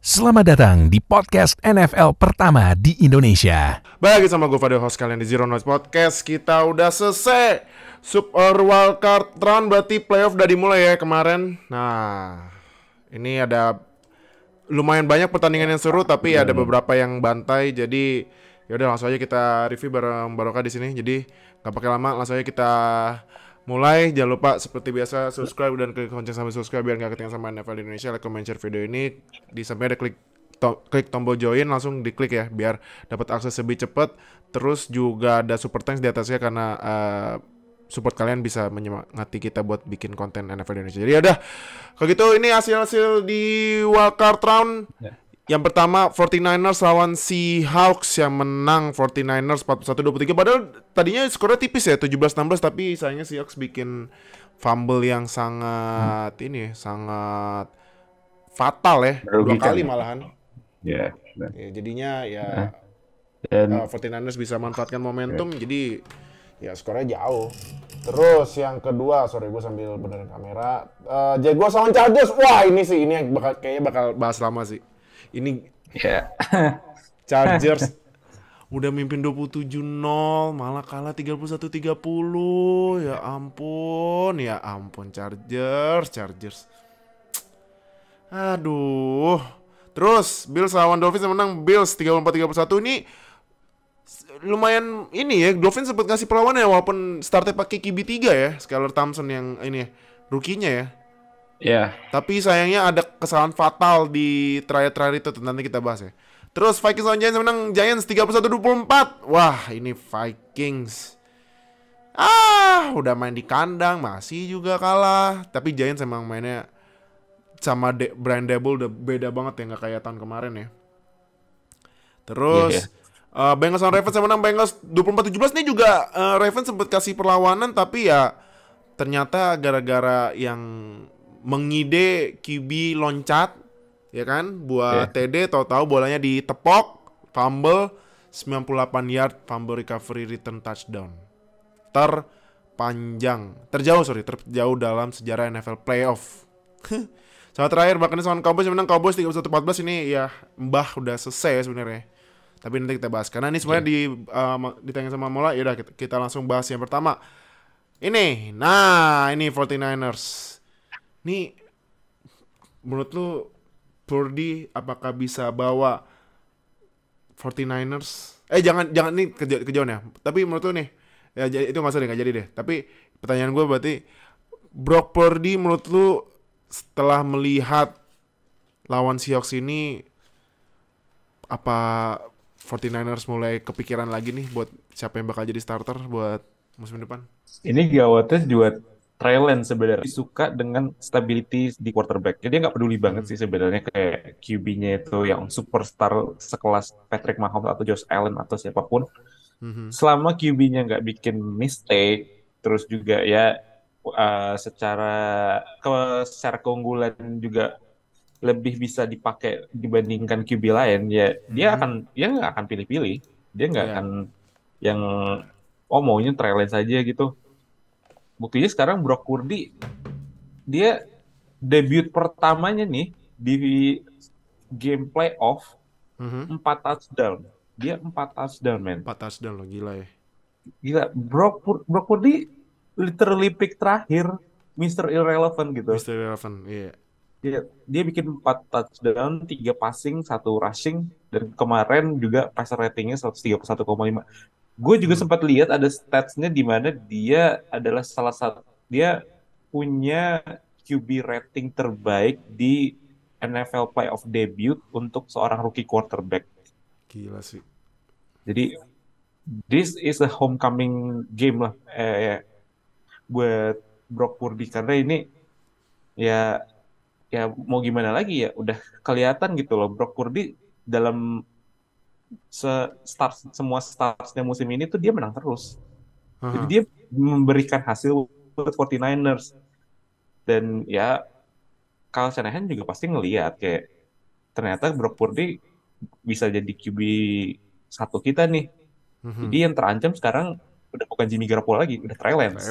Selamat datang di podcast NFL pertama di Indonesia. Balik sama gue Fadil, host kalian di Zero Noise Podcast. Kita udah selesai Super Wildcard Round, berarti playoff udah dimulai ya kemarin. Nah, ini ada lumayan banyak pertandingan yang seru, tapi ada beberapa yang bantai. Jadi yaudah langsung aja kita review bareng Barokah di sini. Jadi nggak pakai lama, langsung aja kita mulai. Jangan lupa seperti biasa subscribe dan klik lonceng sampai subscribe biar nggak ketinggalan sama NFL di Indonesia. Like, comment, share video ini. Di sampingnya ada klik tombol join, langsung diklik ya biar dapat akses lebih cepat. Terus juga ada super thanks di atasnya karena support kalian bisa menyemangati kita buat bikin konten NFL Indonesia. Jadi udah, kalau gitu ini hasil-hasil di wildcard round. Yang pertama 49ers lawan Seahawks, yang menang 49ers 41-23. Padahal tadinya skornya tipis ya 17-16, tapi sayangnya Seahawks bikin fumble yang sangat sangat fatal ya. Merugikan. 2 kali malahan. Ya. Ya, jadinya ya Dan 49ers bisa manfaatkan momentum, jadi ya skornya jauh. Terus yang kedua, sorry gue sambil benerin kamera, Jaguars lawan Chargers. Wah ini kayaknya bakal bahas lama sih. Ini ya. Chargers udah mimpin 27-0, malah kalah 31-30. Ya ampun Chargers. Aduh. Terus Bills lawan Dolphins, yang menang Bills 34-31. Ini lumayan ini ya, Dolphins sempat ngasih perlawanan ya, walaupun startnya pakai QB 3 ya, Skylar Thompson yang ini rookie-nya ya. Ya. Tapi sayangnya ada kesalahan fatal di terakhir itu, nanti kita bahas ya. Terus Vikings lawan Giants, menang Giants 31-24. Wah, ini Vikings. Udah main di kandang masih juga kalah. Tapi Giants emang mainnya sama Brian Daboll udah beda banget ya, nggak kayak tahun kemarin ya. Terus Bengals lawan Ravens, yang menang Bengals 24-17. Nih juga Ravens sempat kasih perlawanan, tapi ya ternyata gara-gara yang mengide QB loncat ya kan buat TD, tahu-tahu bolanya ditepok, fumble 98 yard, fumble recovery return touchdown. Terjauh dalam sejarah NFL playoff. Sama terakhir Buccaneers lawan Cowboys, yang menang Cowboys 31-14. Ini ya mbah udah selesai sebenarnya. Tapi nanti kita bahas karena ini sebenarnya ditanya sama Mola. Yaudah kita langsung bahas yang pertama. Ini 49ers. Nih, menurut lu Purdy apakah bisa bawa 49ers? Jangan nih kejauhan ya. Tapi menurut lu nih, ya itu nggak jadi deh. Tapi pertanyaan gue berarti, Brock Purdy menurut lu setelah melihat lawan Seahawks ini, apa 49ers mulai kepikiran lagi nih buat siapa yang bakal jadi starter buat musim depan? Ini gawatnya juga Trey Lance sebenarnya suka dengan stability di quarterback. Jadi dia nggak peduli banget sih sebenarnya kayak QB-nya itu yang superstar sekelas Patrick Mahomes atau Josh Allen atau siapapun. Selama QB-nya nggak bikin mistake, terus juga ya secara keunggulan juga lebih bisa dipakai dibandingkan QB lain, ya dia nggak akan pilih-pilih. Dia nggak akan yang maunya Trey Lance aja gitu. Buktinya sekarang Brock Purdy, dia debut pertamanya nih di game playoff 4 touchdown. Dia 4 touchdown, men. 4 touchdown loh, gila ya. Gila, Brock Purdy literally pick terakhir Mr. Irrelevant gitu. Mr. Irrelevant, iya. Dia bikin 4 touchdown, 3 passing, 1 rushing, dan kemarin juga passer ratingnya 131,5. Gue juga sempat lihat ada statsnya di mana dia adalah salah satu, dia punya QB rating terbaik di NFL playoff debut untuk seorang rookie quarterback. Gila sih. Jadi this is a homecoming game lah buat Brock Purdy, karena ini ya mau gimana lagi ya, udah kelihatan gitu loh Brock Purdy dalam semua startsnya musim ini tuh dia menang terus. Jadi dia memberikan hasil buat 49ers. Dan ya Kyle Shanahan juga pasti ngelihat kayak ternyata Brock Purdy bisa jadi QB 1 kita nih. Jadi yang terancam sekarang udah bukan Jimmy Garoppolo lagi, udah Trey Lance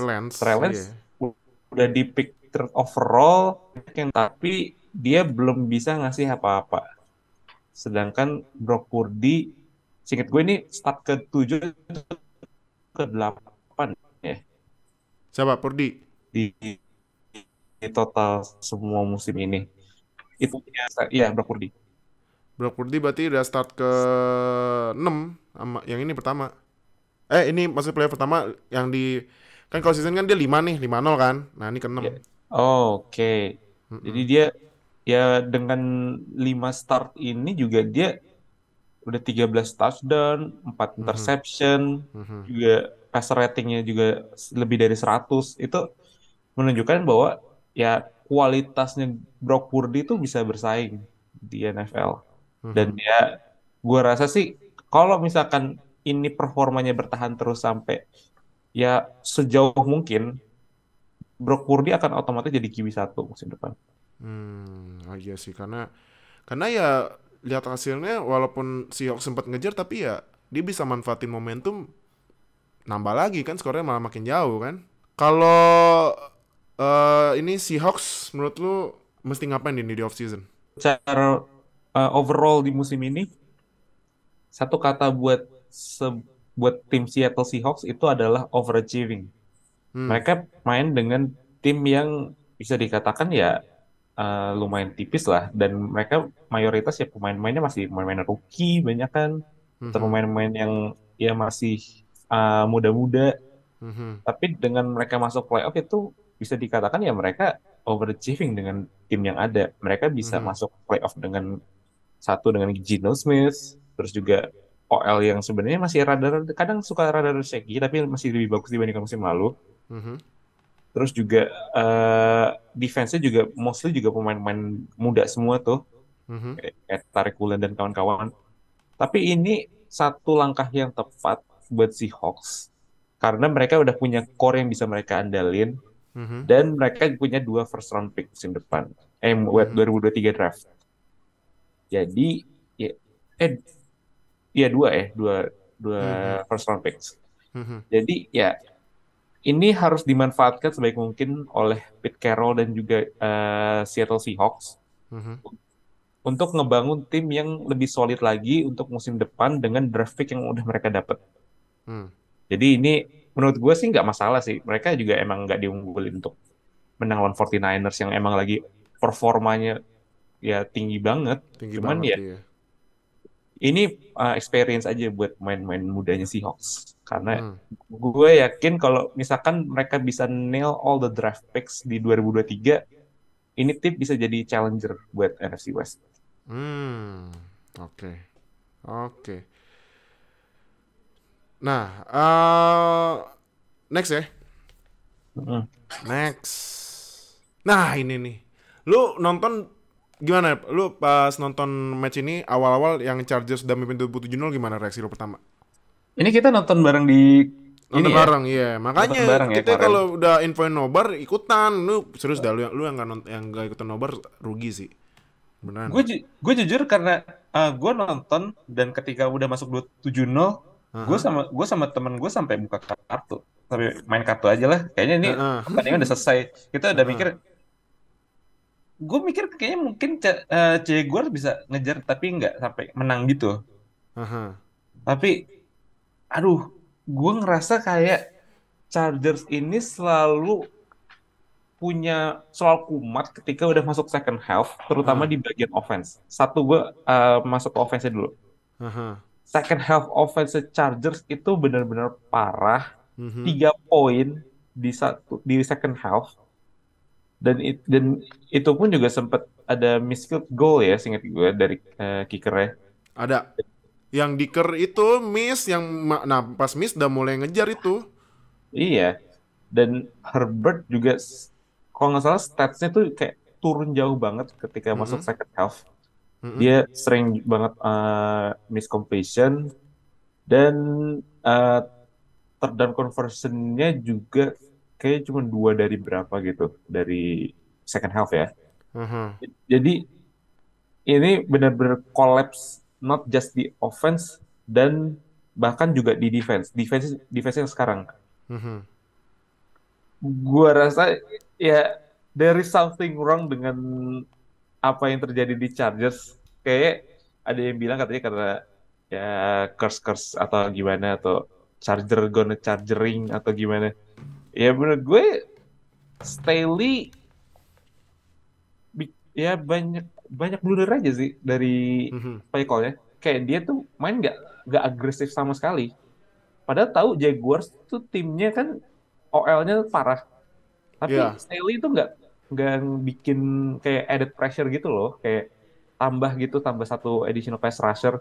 udah di pick third overall, tapi dia belum bisa ngasih apa-apa. Sedangkan Brock Purdy, singkat gue ini start ke-7 ke-8 ya Siapa? Purdy. di, di total semua musim ini. Itu ya Brock Purdy. Brock Purdy berarti udah start ke 6 sama yang ini pertama. Ini maksud player pertama yang di kan kalau season kan dia 5 nih, 5-0 kan. Nah, ini ke Ya. 6. Oke. Jadi dia ya dengan 5 start ini juga dia udah 13 touchdown, 4 interception, juga passer ratingnya juga lebih dari 100. Itu menunjukkan bahwa ya kualitasnya Brock Purdy itu bisa bersaing di NFL. Dan ya gua rasa sih kalau misalkan ini performanya bertahan terus sampai ya sejauh mungkin, Brock Purdy akan otomatis jadi QB 1 musim depan. Iya sih karena ya lihat hasilnya walaupun Seahawks sempat ngejar tapi ya dia bisa manfaatin momentum nambah lagi kan skornya malah makin jauh kan. Kalau ini Seahawks menurut lu mesti ngapain ini di off season? Secara overall di musim ini, satu kata buat tim Seattle Seahawks itu adalah overachieving. Mereka main dengan tim yang bisa dikatakan ya lumayan tipis lah, dan mereka mayoritas ya pemain-pemainnya masih pemain-pemain rookie banyak kan, atau pemain-pemain yang ya masih muda-muda. Tapi dengan mereka masuk playoff itu bisa dikatakan ya mereka overachieving dengan tim yang ada. Mereka bisa masuk playoff dengan dengan Geno Smith, terus juga OL yang sebenarnya masih rada kadang suka rada shaky tapi masih lebih bagus dibandingkan musim lalu. Terus juga defense-nya juga mostly juga pemain-pemain muda semua tuh, kayak Tariq Woolen dan kawan-kawan. Tapi ini satu langkah yang tepat buat Seahawks karena mereka udah punya core yang bisa mereka andalin, dan mereka punya 2 first round pick musim depan. Buat 2023 draft. Jadi ya dua first round picks. Jadi ya ini harus dimanfaatkan sebaik mungkin oleh Pete Carroll dan juga Seattle Seahawks untuk ngebangun tim yang lebih solid lagi untuk musim depan dengan draft pick yang udah mereka dapat. Jadi ini menurut gue sih nggak masalah sih. Mereka juga emang nggak diunggulin untuk menang lawan 49ers yang emang lagi performanya ya tinggi banget. Tinggi Cuman banget ya dia. ini experience aja buat main-main mudanya Seahawks. Karena gue yakin kalau misalkan mereka bisa nail all the draft picks di 2023, ini tim bisa jadi challenger buat NFC West. Oke. Oke. Nah, next ya. Next. Nah, ini nih. Lu nonton gimana? Lu pas nonton match ini awal-awal yang Chargers udah mimpin 27-0 gimana reaksi lu pertama? Ini kita nonton bareng di Nonton ini ya. bareng, iya. Nonton Makanya bareng ya kita kemarin. kalau udah infoin nobar ikutan. Lu serius dah lu yang nggak ikutan nobar rugi sih. Beneran. Gue jujur karena gue nonton, dan ketika udah masuk 270, gue sama temen gue sampai buka kartu, sampai main kartu aja lah. Kayaknya ini pertandingan udah selesai. Kita udah mikir, gue mikir kayaknya mungkin Jaguars bisa ngejar tapi nggak sampai menang gitu. Tapi aduh, gue ngerasa kayak Chargers ini selalu kumat ketika udah masuk second half, terutama di bagian offense. Satu, gue masuk ke offense-nya dulu. Second half offense Chargers itu benar-benar parah. 3 poin di second half, dan itu pun juga sempat ada missed field goal ya, seingat gue dari kickernya. Ada. Yang diker itu miss nah pas miss udah mulai ngejar itu. Iya, dan Herbert juga kalau nggak salah statsnya tuh kayak turun jauh banget ketika masuk second half. Dia sering banget miss completion, dan third down conversion-nya juga kayak cuma 2 dari berapa gitu dari second half ya. Jadi ini benar-benar collapse, not just di offense dan bahkan juga di defense yang sekarang. Gua rasa ya there is something wrong dengan apa yang terjadi di Chargers. Kayak ada yang bilang katanya karena ya curse atau gimana atau charger gonna chargering atau gimana. Ya menurut gue Staley ya banyak banyak blunder aja sih dari Mhm. play call-nya. Kayak dia tuh main nggak agresif sama sekali. Padahal tahu Jaguars tuh timnya kan OL-nya parah. Tapi Iya. Staley itu nggak bikin kayak added pressure gitu loh. Kayak tambah satu additional pass rusher.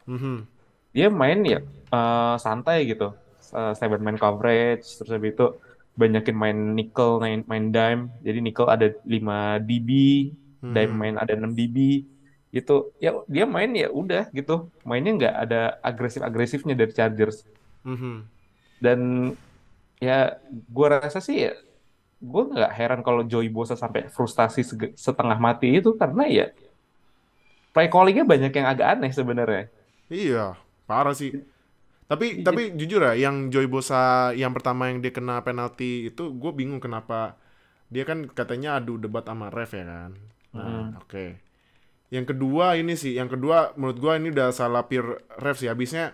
Mhm. Dia main ya santai gitu. Seven man coverage, terus habis itu banyakin main nickel, main dime. Jadi nickel ada 5 DB, dime Mhm. main ada 6 DB. Gitu. Ya dia main ya udah gitu. Mainnya nggak ada agresif-agresifnya dari Chargers. Mhm. Dan ya gue rasa sih ya gue nggak heran kalau Joey Bosa sampai frustasi setengah mati itu karena ya play callingnya banyak yang agak aneh sebenarnya. Iya, parah sih. Tapi It- jujur ya, yang Joy Bosa yang pertama yang dia kena penalti itu gue bingung kenapa dia kan katanya adu debat sama ref ya kan. Nah, Mm, oke. Yang kedua ini sih, yang kedua menurut gue ini udah salah peer ref sih. Habisnya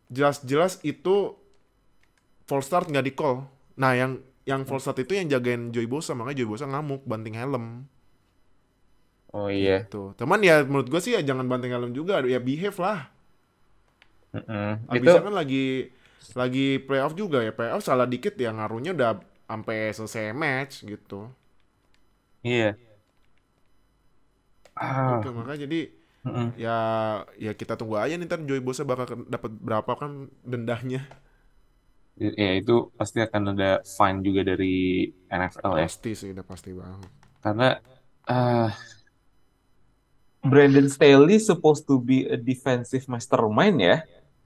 jelas-jelas itu false start nggak di call. Nah, yang false start itu yang jagain Joy Bosa, makanya Joy Bosa ngamuk banting helm oh iya. gitu. Teman ya menurut gue sih ya jangan banting helm juga, ya behave lah. Mm-mm. Itu Abisnya kan lagi playoff juga ya. Playoff salah dikit ya ngaruhnya udah sampai selesai match gitu. iya. Gitu Ah, makanya jadi mm-mm. ya ya kita tunggu aja nih ntar Joy Bosa bakal dapat berapa kan dendanya. Ya itu pasti akan ada fine juga dari NFL ya. Pasti sih udah pasti banget. Karena ah, Brandon Staley supposed to be a defensive mastermind ya,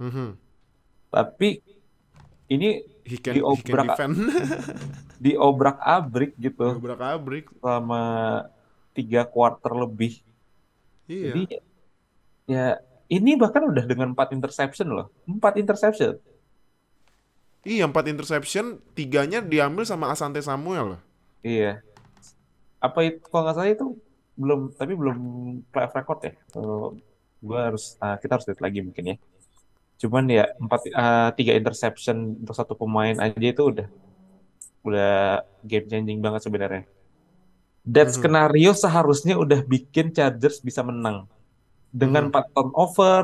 Mhm. tapi ini He can defend. diobrak-abrik gitu Diobrak-abrik. selama 3 quarter lebih. Jadi Iya. ya ini bahkan udah dengan 4 interception loh. 4 interception. Iya 4 interception, tiganya diambil sama Asante Samuel loh. Iya. Apa itu kalau nggak salah itu belum playoff record ya. Kita harus lihat lagi mungkin ya. Cuman ya 3 interception untuk satu pemain aja itu udah game changing banget sebenarnya. That Mhm. skenario seharusnya udah bikin Chargers bisa menang dengan Mhm. 4 turnover,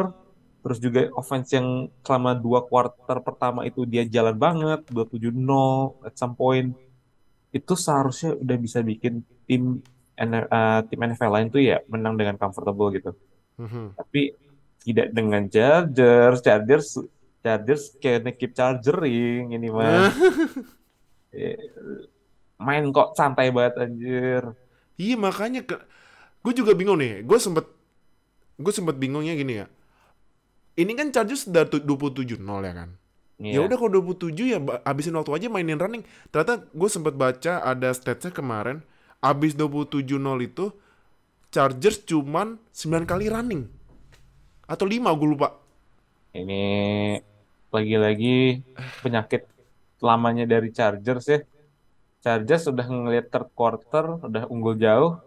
terus juga offense yang selama 2 quarter pertama itu dia jalan banget, 27-0 at some point. Itu seharusnya udah bisa bikin tim NFL lain tuh ya menang dengan comfortable gitu. Mhm. Tapi tidak dengan Chargers. Chargers kayak keep chargering ini mah. Eh, Main kok santai banget anjir. Iya makanya gue juga bingung nih. Gue sempet bingungnya gini ya. Ini kan Chargers udah 27-0 ya kan. Ya Iya. udah kalau 27 ya habisin waktu aja mainin running. Ternyata gue sempet baca ada statsnya kemarin. Abis 27-0 itu Chargers cuman 9 kali running. Atau 5 gue lupa. Ini lagi-lagi penyakit lamanya dari Chargers ya. Chargers udah ngelihat third quarter, udah unggul jauh.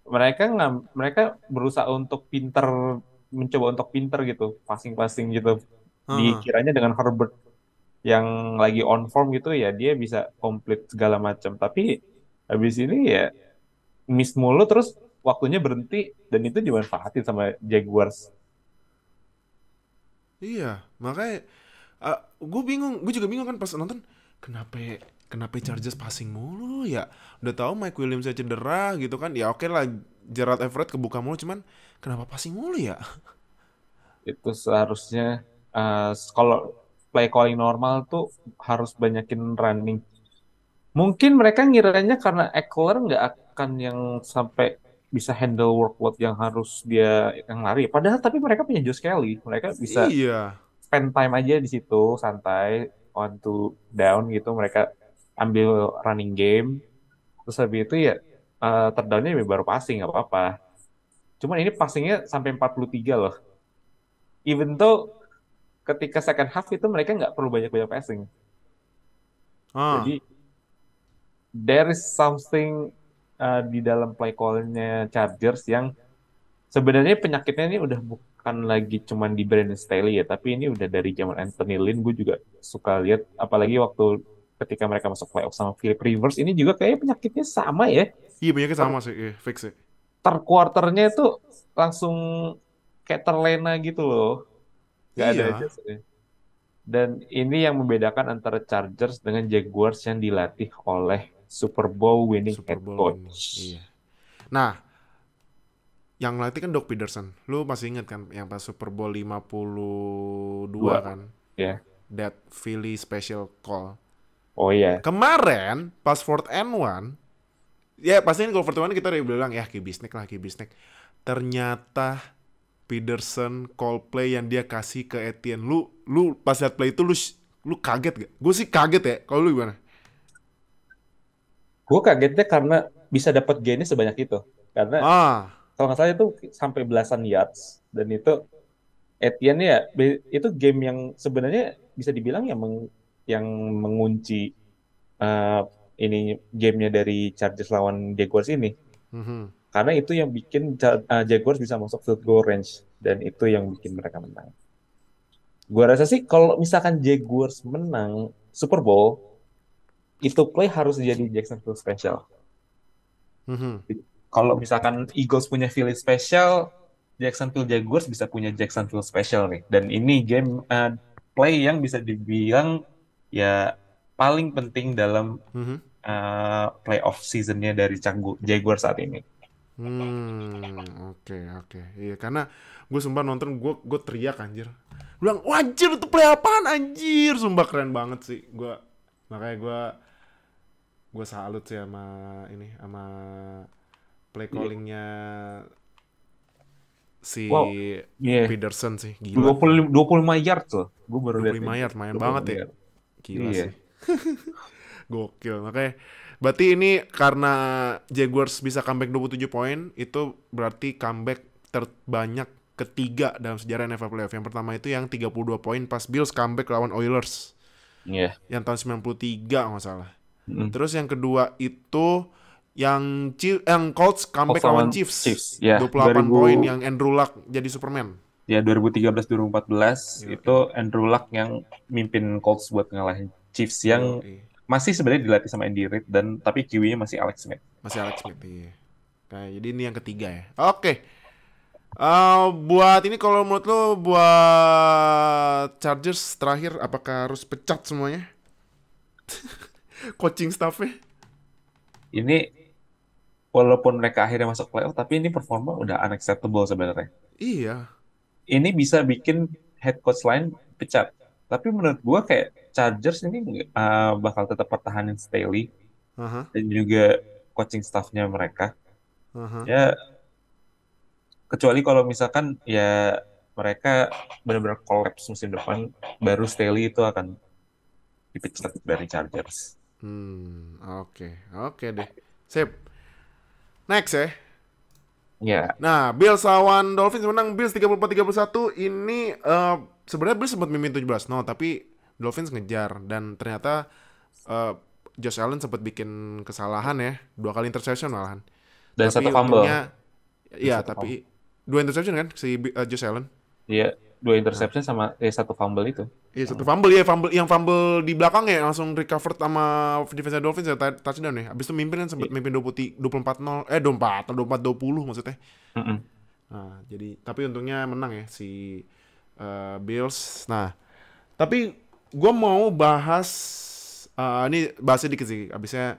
Mereka berusaha untuk mencoba untuk pinter gitu, passing-passing gitu. Haha. Dikiranya dengan Herbert yang lagi on form gitu ya dia bisa komplit segala macam. Tapi habis ini ya miss mulu terus waktunya berhenti dan itu dimanfaatin sama Jaguars. Iya, makanya gue juga bingung kan pas nonton kenapa kenapa Chargers passing mulu ya. Udah tahu Mike Williams cedera gitu kan. Ya oke lah Gerald Everett kebuka mulu cuman kenapa passing mulu ya? Itu seharusnya kalau play calling normal tuh harus banyakin running. Mungkin mereka ngiranya karena Eckler nggak akan yang sampai bisa handle workload yang harus dia yang lari. Padahal tapi mereka punya Josh Kelly. Mereka bisa Iya. spend time aja di situ santai on to down gitu. Mereka ambil running game. Terus habis itu ya third down-nya ya baru passing nggak apa-apa. Cuman ini passingnya sampai 43 loh. Even though ketika second half itu mereka nggak perlu banyak-banyak passing. Ah, Jadi there is something di dalam play call-nya Chargers yang Sebenarnya penyakitnya ini udah bukan lagi cuman di Brandon Staley ya, tapi ini udah dari zaman Anthony Lynn. Gue juga suka lihat, apalagi waktu ketika mereka masuk playoff sama Philip Rivers, ini juga kayaknya penyakitnya sama ya. Iya penyakit Ter, sama sih, iya, fix sih. quarternya itu langsung kayak terlena gitu loh, gak ada Iya, adjustnya. Dan ini yang membedakan antara Chargers dengan Jaguars yang dilatih oleh Super Bowl winning Super head Bowl winning. coach. Iya. Nah, yang latih kan Doug Peterson. Lu masih inget kan yang pas Super Bowl 52 Dua, kan? ya. That Philly special call. Oh iya. Kemarin pas fourth and one, ya pasti kan kalau fourth and one kita udah bilang ya kibisnik lah kibisnik. Ternyata Peterson call play yang dia kasih ke Etienne. Lu pas liat play itu lu kaget gak? Gue sih kaget ya. Kalau lu gimana? Gue kagetnya karena bisa dapat gainnya sebanyak itu. Karena Ah, kalau nggak salah itu sampai belasan yards. Dan itu Etienne ya, itu game yang sebenarnya bisa dibilang yang mengunci uh, ini gamenya dari Chargers lawan Jaguars ini. mhm. Karena itu yang bikin Jaguars bisa masuk field goal range. Dan itu yang bikin mereka menang. Gua rasa sih kalau misalkan Jaguars menang Super Bowl, itu play harus jadi Jacksonville Special. Mhm. Kalau misalkan Eagles punya Philly Special, Jacksonville Jaguars bisa punya Jacksonville Special nih. Dan ini game play yang bisa dibilang ya paling penting dalam Mhm. playoff seasonnya dari Jaguars saat ini. Oke oke. Iya karena gue sumpah nonton gue teriak anjir. Bilang, "Wah, anjir itu play apaan anjir?" Sumpah keren banget sih. Makanya gue salut sih sama ini sama play Iya. callingnya si Wow, iya. Peterson sih. Gila. 25 yard tuh. Gue baru lihat 25 itu. yard main banget 25 ya. yard. Gila Iya. sih. Gokil. Makanya berarti ini karena Jaguars bisa comeback 27 poin, itu berarti comeback terbanyak ketiga dalam sejarah NFL playoff. Yang pertama itu yang 32 poin pas Bills comeback lawan Oilers Iya. yang tahun 93 nggak salah. Mm. Terus yang kedua itu yang Colts Colts comeback lawan lawan Chiefs. Chiefs. Ya, 28 poin yang Andrew Luck jadi Superman. 2013 2014 Yo, itu Andrew Luck yang mimpin Colts buat ngalahin Chiefs yo, yang masih sebenarnya dilatih sama Andy Reid dan tapi QB-nya masih Alex Smith. masih Alex Smith iya. Nah, jadi ini yang ketiga ya. Oke. Buat ini kalau menurut lo buat Chargers terakhir apakah harus pecat semuanya? Coaching staffnya? Ini walaupun mereka akhirnya masuk playoff tapi ini performa udah unacceptable sebenarnya. Iya. Ini bisa bikin head coach lain pecat. Tapi menurut gua kayak Chargers ini bakal tetap pertahanin Staley Aha, dan juga coaching staffnya mereka. aha. Ya kecuali kalau misalkan ya mereka benar-benar collapse musim depan, baru Staley itu akan dipecat dari Chargers. Oke. Oke deh. Sip. Next ya. Ya, Nah, Bills lawan Dolphins menang Bills 34-31. Ini sebenarnya Bills sempat mimpin 17 no, tapi Dolphins ngejar dan ternyata eh, Josh Allen sempat bikin kesalahan ya, 2 kali interception malahan. dan Tapi satu fumble, untungnya dan ya, satu fumble. tapi 2 interception kan si Josh Allen. Iya, 2 Nah, interception sama satu fumble itu. iya Yang satu fumble ya, fumble di belakang ya langsung recovered sama defense Dolphins ya touchdown ya. Habis itu mimpin kan sempat mimpin 24-0 24-20 maksudnya. Mm-mm. Nah, jadi tapi untungnya menang ya si Bills. Nah, tapi gue mau bahas ini bahasnya dikit sih. Abisnya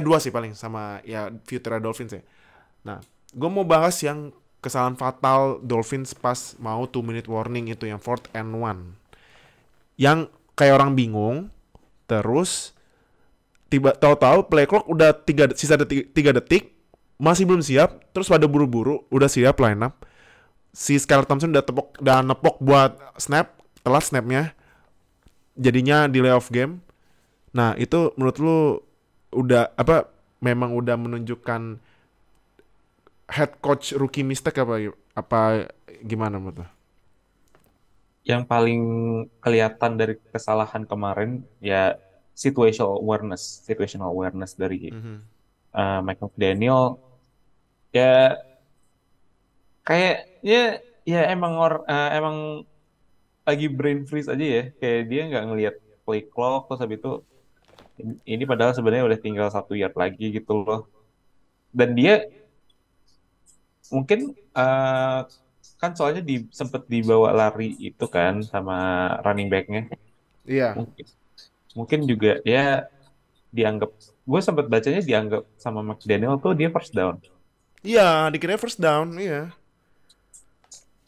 dua sih paling sama ya future Dolphins ya. Nah, gue mau bahas yang kesalahan fatal Dolphins pas mau 2 minute warning itu yang fourth and one. Yang kayak orang bingung, terus tiba tahu-tahu play clock udah sisa 3 detik, masih belum siap, terus pada buru-buru udah siap line up. Si Skylar Thompson udah nepok buat snap, telat snapnya, jadinya delay of game. Nah itu menurut lu udah apa? Memang udah menunjukkan head coach rookie mistake apa gimana menurut lu? Yang paling kelihatan dari kesalahan kemarin ya situational awareness dari Mhm. Mike McDaniel. Ya kayaknya ya emang lagi brain freeze aja ya. Kayak dia nggak ngelihat play clock terus habis itu ini padahal sebenarnya udah tinggal 1 yard lagi gitu loh. Dan dia mungkin kan soalnya sempet dibawa lari itu kan sama running backnya. Iya. Mungkin mungkin juga ya dianggap gue sempat bacanya dianggap sama McDaniel tuh dia first down. Iya, dikira first down, iya.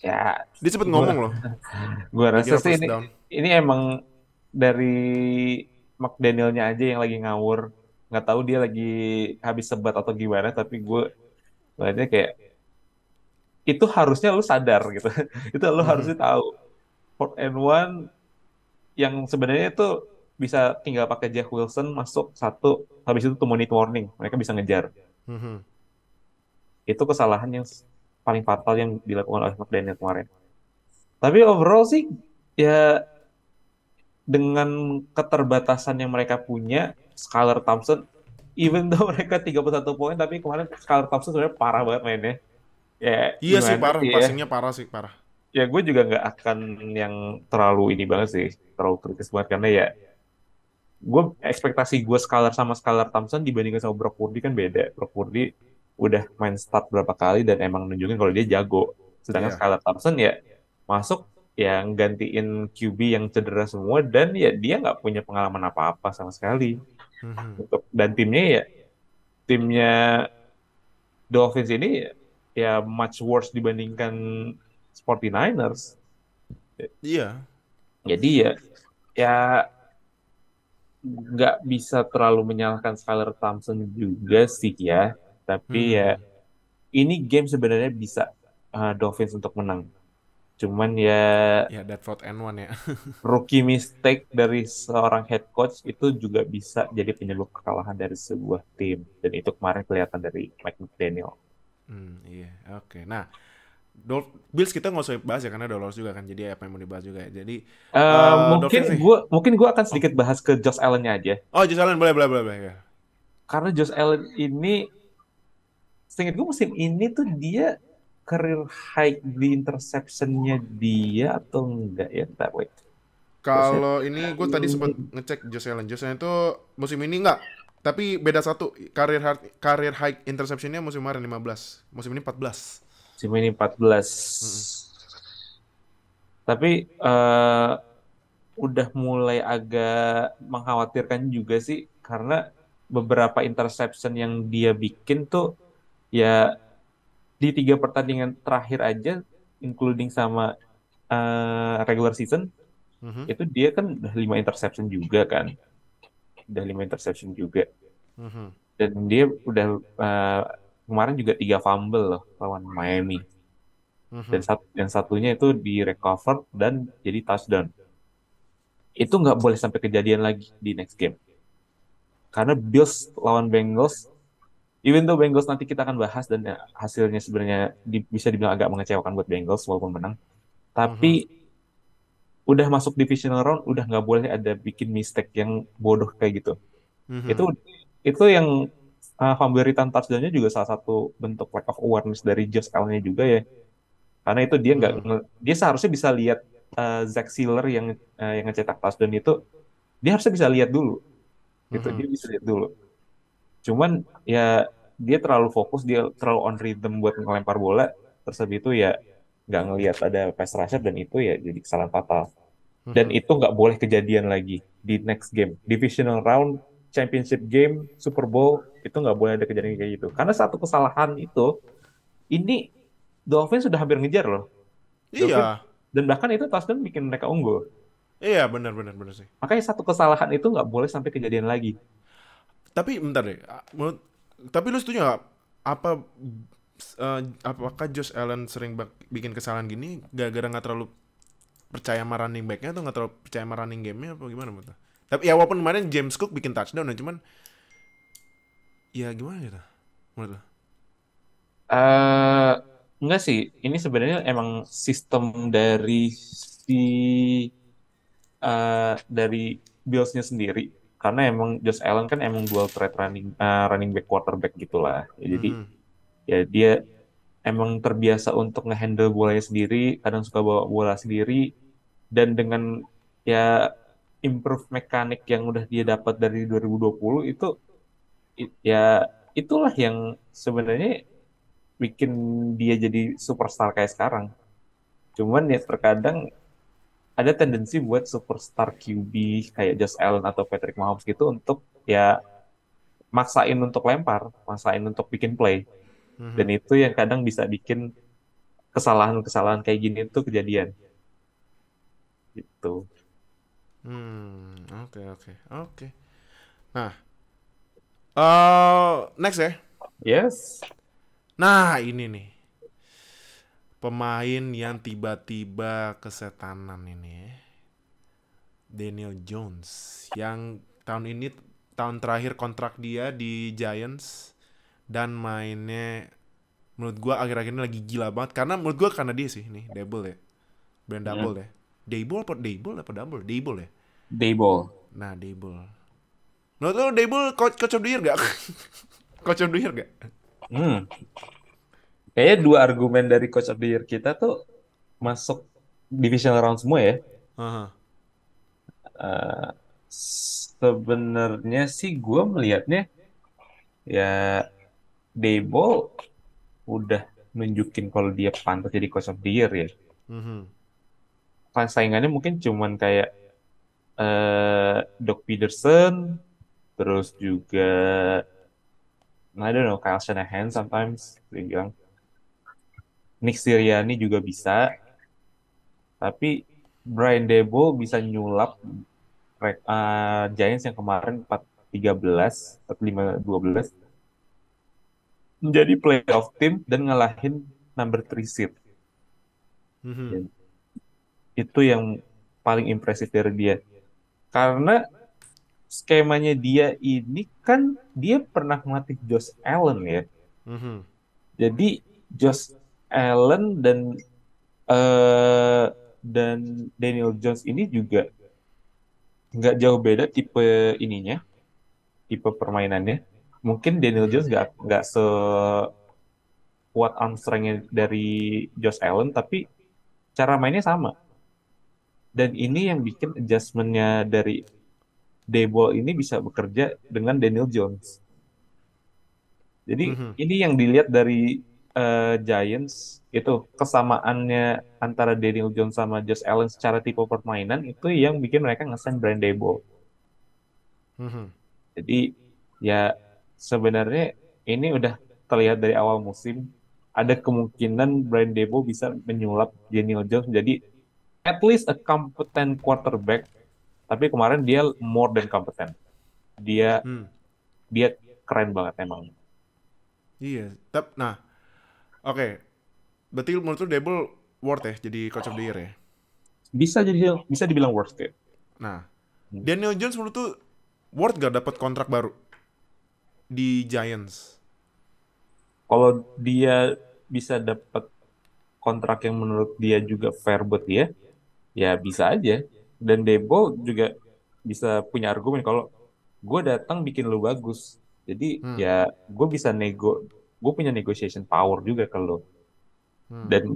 Ya, Dia sempet gue ngomong loh, gue rasa dikira sih first ini down. ini emang dari McDanielnya aja yang lagi ngawur. Nggak tahu dia lagi habis sebat atau gimana, tapi gue ngeliatnya kayak itu harusnya lu sadar gitu. Itu lu Mhm. harusnya tahu. Fourth and one yang sebenarnya itu bisa tinggal pakai Jeff Wilson masuk satu, habis itu 2 minute warning, mereka bisa ngejar. Mhm. Itu kesalahan yang paling fatal yang dilakukan oleh McDaniel kemarin. Tapi overall sih ya dengan keterbatasan yang mereka punya, Skylar Thompson, even though mereka 31 poin, tapi kemarin Skylar Thompson sebenarnya parah banget mainnya. Ya Iya sih gimana parah, sih ya? passingnya parah sih parah. Ya gue juga nggak akan yang terlalu ini banget sih, terlalu kritis banget karena ya gue ekspektasi gue sama Skylar Thompson dibandingkan sama Brock Purdy kan beda. Brock Purdy udah main start berapa kali dan emang nunjukin kalau dia jago. Sedangkan Iya. Skylar Thompson ya masuk yang gantiin QB yang cedera semua dan ya dia nggak punya pengalaman apa-apa sama sekali. Mhm. Dan timnya Dolphins ini ya much worse dibandingkan 49ers. Iya. Jadi ya nggak bisa terlalu menyalahkan Skylar Thompson juga sih ya. Tapi ya Mhm. ini game sebenarnya bisa Dolphins untuk menang. Cuman ya Ya that fourth and one ya. rookie mistake dari seorang head coach itu juga bisa jadi penyebab kekalahan dari sebuah tim. Dan itu kemarin kelihatan dari Mike McDaniel. Iya. Oke. Nah, Bills kita nggak usah bahas ya karena udah lolos juga kan. Jadi apa yang mau dibahas juga ya. Jadi Mungkin Dolphins nih. gue akan Oh. sedikit bahas ke Josh Allen-nya aja. Oh, Josh Allen boleh boleh boleh boleh ya. Karena Josh Allen ini, seingat gue musim ini tuh dia career high di interception-nya dia atau enggak ya? Ntar, wait. Josh Kalau ini gue tadi sempat Allen. ngecek Josh Allen. Josh Allen itu musim ini enggak. Tapi beda satu. Karir high interceptionnya musim kemarin 15. Musim ini 14. Musim ini 14. Mm-mm. Tapi udah mulai agak mengkhawatirkan juga sih karena beberapa interception yang dia bikin tuh ya di 3 pertandingan terakhir aja, including sama regular season, Mhm. itu dia kan udah 5 interception juga kan, udah 5 interception juga, Mhm. dan dia udah kemarin juga 3 fumble loh lawan Miami, Mhm. dan satunya itu di recover dan jadi touchdown. Itu nggak boleh sampai kejadian lagi di next game. Karena Bills lawan Bengals, even though Bengals nanti kita akan bahas dan hasilnya sebenarnya bisa dibilang agak mengecewakan buat Bengals walaupun menang. Mhm. Tapi udah masuk divisional round, udah nggak boleh ada bikin mistake yang bodoh kayak gitu. Itu Mhm. itu yang fumble return touchdown-nya juga salah satu bentuk lack of awareness dari Josh Allen-nya juga ya. Karena itu dia nggak Mhm. dia seharusnya bisa lihat Zach Sealer yang ngecetak touchdown itu, dia harusnya bisa lihat dulu gitu, Mhm. dia bisa lihat dulu. Cuman ya dia terlalu fokus, dia terlalu on rhythm buat ngelempar bola, terus habis itu ya nggak ngelihat ada pass rusher dan itu ya jadi kesalahan fatal. Dan Mhm. itu nggak boleh kejadian lagi di next game. Divisional round, championship game, Super Bowl, itu nggak boleh ada kejadian kayak gitu. Karena satu kesalahan itu, ini Dolphins sudah hampir ngejar loh. Dolphins, Iya. dan bahkan itu touchdown bikin mereka unggul. Iya benar benar benar sih. Makanya satu kesalahan itu nggak boleh sampai kejadian lagi. Tapi bentar deh. Tapi lu setuju nggak apa apakah Josh Allen sering bikin kesalahan gini gara-gara nggak terlalu percaya sama running backnya atau nggak terlalu percaya sama running gamenya apa gimana menurut lo? Tapi ya walaupun kemarin James Cook bikin touchdown ya cuman ya gimana gitu menurut lo? eh Enggak sih, ini sebenarnya emang sistem si dari Bills-nya sendiri. Karena emang Josh Allen kan emang dual threat running back quarterback gitulah. Ya, jadi Mhm. ya dia emang terbiasa untuk ngehandle bolanya sendiri, kadang suka bawa bola sendiri, dan dengan ya improve mekanik yang udah dia dapat dari 2020 itu ya itulah yang sebenarnya bikin dia jadi superstar kayak sekarang. Cuman ya terkadang ada tendensi buat superstar QB kayak Josh Allen atau Patrick Mahomes gitu untuk ya maksain untuk lempar, maksain untuk bikin play. Dan Mhm. itu yang kadang bisa bikin kesalahan-kesalahan kayak gini tuh kejadian gitu. Oke, oke, oke. Nah, next ya. Yes. Nah, ini nih. Pemain yang tiba-tiba kesetanan ini ya. Daniel Jones yang tahun ini tahun terakhir kontrak dia di Giants dan mainnya menurut gua akhir-akhir ini lagi gila banget karena menurut gua karena dia sih nih Dable ya. Brand Hmm. Double ya. Dable apa Double? Dable ya. Dayball. Nah, Dable. Menurut lu Dable coach of the year gak? Coach of the year gak? Hmm. Kayaknya dua argumen dari Coach of the Year kita tuh masuk divisional round semua ya. Aha. Eh, Sebenarnya sih gue melihatnya ya Dayball udah nunjukin kalau dia pantas jadi Coach of the Year ya. Mhm. Kan saingannya mungkin cuman kayak Doug Peterson, terus juga I don't know Kyle Shanahan sometimes dia bilang Nick Sirianni juga bisa, tapi Brian Daboll bisa nyulap Giants yang kemarin 4-13 4-5-12 menjadi playoff team dan ngalahin number 3 seed. Mhm. Dan itu yang paling impresif dari dia. Karena skemanya dia ini kan dia pernah melatih Josh Allen ya. Mhm. Jadi Josh Allen eh, dan Daniel Jones ini juga nggak jauh beda tipe ininya, tipe permainannya. Mungkin Daniel Mhm. Jones nggak sekuat arm strength-nya dari Josh Allen, tapi cara mainnya sama. Dan ini yang bikin adjustment-nya dari Daboll ini bisa bekerja dengan Daniel Jones. Jadi Mhm. ini yang dilihat dari Giants itu kesamaannya antara Daniel Jones sama Josh Allen secara tipe permainan itu yang bikin mereka ngesign Brian Daboll. Mhm. Jadi ya sebenarnya ini udah terlihat dari awal musim ada kemungkinan Brian Daboll bisa menyulap Daniel Jones menjadi at least a competent quarterback. Tapi kemarin dia more than competent. Dia Hmm. dia keren banget emang. Iya. Nah, oke. Berarti menurut lu Dable worth ya jadi coach of the year ya? Bisa dibilang worst it. Nah, Daniel Jones menurut tuh worth gak dapat kontrak baru di Giants? Kalau dia bisa dapat kontrak yang menurut dia juga fair buat dia, ya bisa aja. Dan Debo juga bisa punya argumen kalau gue datang bikin lu bagus. Jadi Hmm. ya gue bisa gue punya negotiation power juga ke lu. Hmm. Dan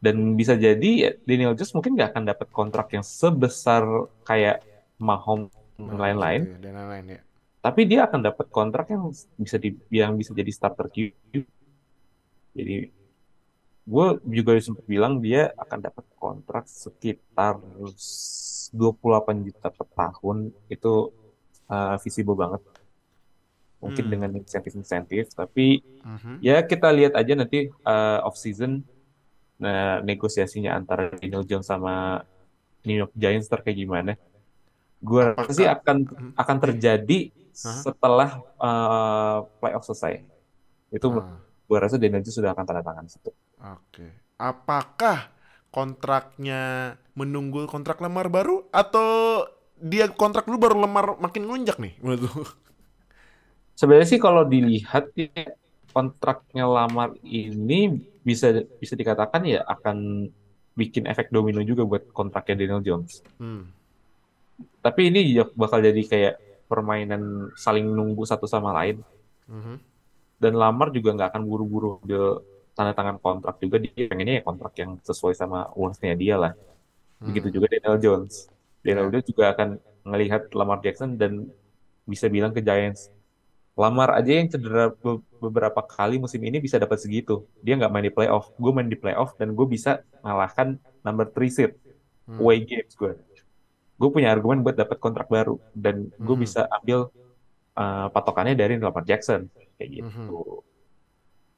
dan bisa jadi ya, Daniel Jones mungkin nggak akan dapat kontrak yang sebesar kayak Mahomes dan Mahomes lain-lain, itu ya dan lain-lain ya. tapi dia akan dapat kontrak yang bisa jadi starter QB. Jadi gue juga sempat bilang dia akan dapat kontrak sekitar 28 juta per tahun. Itu visible banget. Mungkin Hmm. dengan insentif-insentif, tapi Mhm. ya kita lihat aja nanti off season negosiasinya antara Daniel Jones sama New York Giants kayak gimana. Gue rasa sih Apakah akan iya. terjadi Hah? setelah playoff selesai. Itu Ah, gue rasa Daniel Jones sudah akan tanda tangan situ. oke. Apakah kontraknya menunggu kontrak lemar baru atau dia kontrak dulu baru lemar makin ngelunjak nih menurut lu? Sebenarnya sih kalau dilihat ya, kontraknya lamar ini bisa bisa dikatakan ya akan bikin efek domino juga buat kontraknya Daniel Jones. Hmm. Tapi ini bakal jadi kayak permainan saling nunggu satu sama lain. Mhm. Dan lamar juga nggak akan buru-buru ambil. tanda tangan kontrak juga, dia pengennya ya kontrak yang sesuai sama worth-nya dia lah. Begitu juga Daniel Jones. Daniel Ya. Jones juga akan ngelihat Lamar Jackson dan bisa bilang ke Giants, Lamar aja yang cedera beberapa kali musim ini bisa dapat segitu. Dia nggak main di playoff. Gue main di playoff dan gue bisa mengalahkan number 3 seed Hmm. away games gue. Gue punya argumen buat dapat kontrak baru dan gue Mhm. bisa ambil patokannya dari Lamar Jackson kayak gitu. Mhm.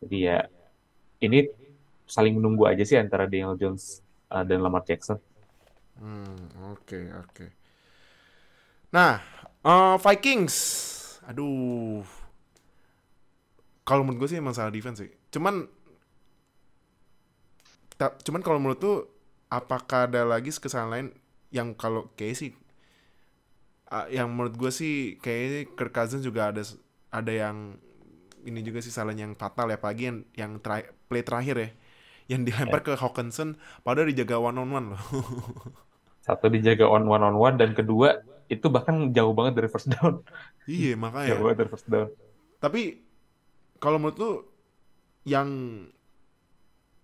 Jadi ya ini saling menunggu aja sih antara Daniel Jones dan Lamar Jackson. Oke, oke. Nah, Vikings. Aduh, kalau menurut gue sih emang salah defense sih. Cuman kalau menurut tuh apakah ada lagi kesalahan lain yang kalau kayak sih yang menurut gue sih kayaknya Kirk Cousins juga ada yang ini juga sih salah yang fatal ya, pagi yang play terakhir ya, yang Ya. dilempar ke Hawkinson padahal dijaga one on one loh. Satu dijaga on one dan kedua itu bahkan jauh banget dari first down. Iya Jauh makanya. banget dari first down. Tapi kalau menurut lu yang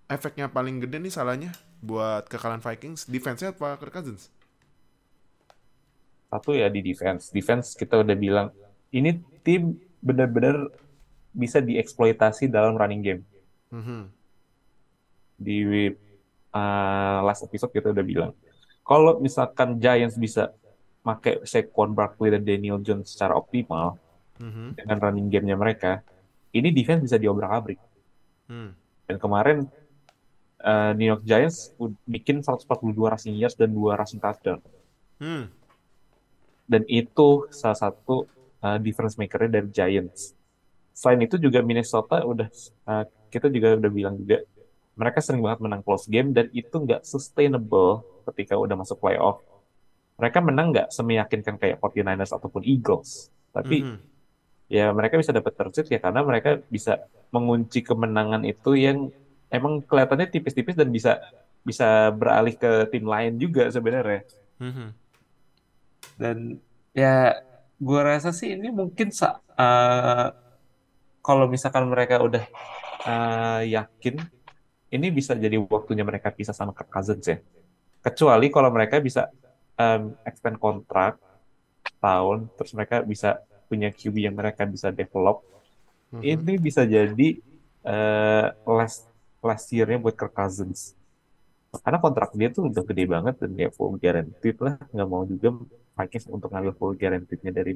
efeknya paling gede nih salahnya buat kekalahan Vikings defense-nya apa Kirk Cousins? Satu ya di defense. Defense kita udah bilang ini tim benar-benar bisa dieksploitasi dalam running game. Mhm. Di last episode kita udah bilang. Kalau misalkan Giants bisa pakai Saquon Barkley dan Daniel Jones secara optimal Mhm. dengan running game-nya mereka, ini defense bisa diobrak-abrik. Hmm. Dan kemarin New York Giants bikin 142 rushing yards dan 2 rushing touchdown. Hmm. Dan itu salah satu difference maker-nya dari Giants. Selain itu juga Minnesota uh, kita juga udah bilang juga mereka sering banget menang close game dan itu nggak sustainable ketika udah masuk playoff. Mereka menang nggak semeyakinkan kayak 49ers ataupun Eagles. Tapi Mhm. ya mereka bisa dapat third seed ya karena mereka bisa mengunci kemenangan itu yang emang kelihatannya tipis-tipis dan bisa bisa beralih ke tim lain juga sebenarnya. Mhm. Dan ya gua rasa sih ini mungkin kalau misalkan mereka udah yakin ini bisa jadi waktunya mereka pisah sama Kirk Cousins ya. Kecuali kalau mereka bisa extend kontrak tahun, terus mereka bisa punya QB yang mereka bisa develop. Mhm. Ini bisa jadi uh, last last year-nya buat Kirk Cousins. Karena kontrak dia tuh udah gede banget dan dia full guaranteed lah. Nggak mau juga Vikings untuk ngambil full guaranteed-nya dari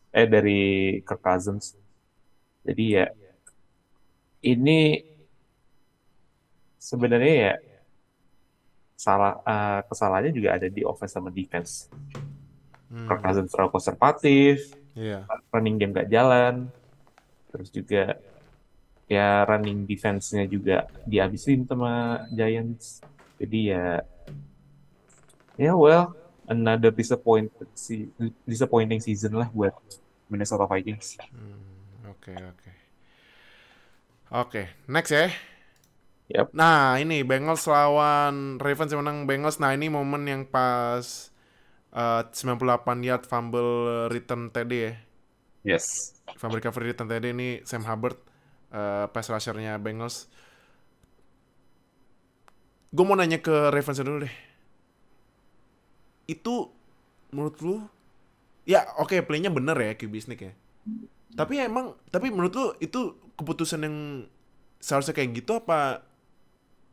dari Kirk Cousins. Jadi ya ini sebenarnya ya kesalahannya juga ada di offense sama defense. Kirk Hmm. Cousins terlalu konservatif, Iya. running game gak jalan, terus juga ya running defense-nya juga dihabisin sama Giants. Jadi ya well, another disappointing season lah buat Minnesota Vikings. Oke, oke. Oke, next ya. Yap, Nah, ini Bengals lawan Ravens yang menang Bengals. Nah, ini momen yang pas 98 yard fumble return TD ya. yes. Fumble recovery return TD ini Sam Hubbard, pass rusher-nya Bengals. Gue mau nanya ke Ravens dulu deh. Itu menurut lu, ya oke, playnya bener ya QB sneak ya. Tapi menurut lu itu keputusan yang seharusnya kayak gitu apa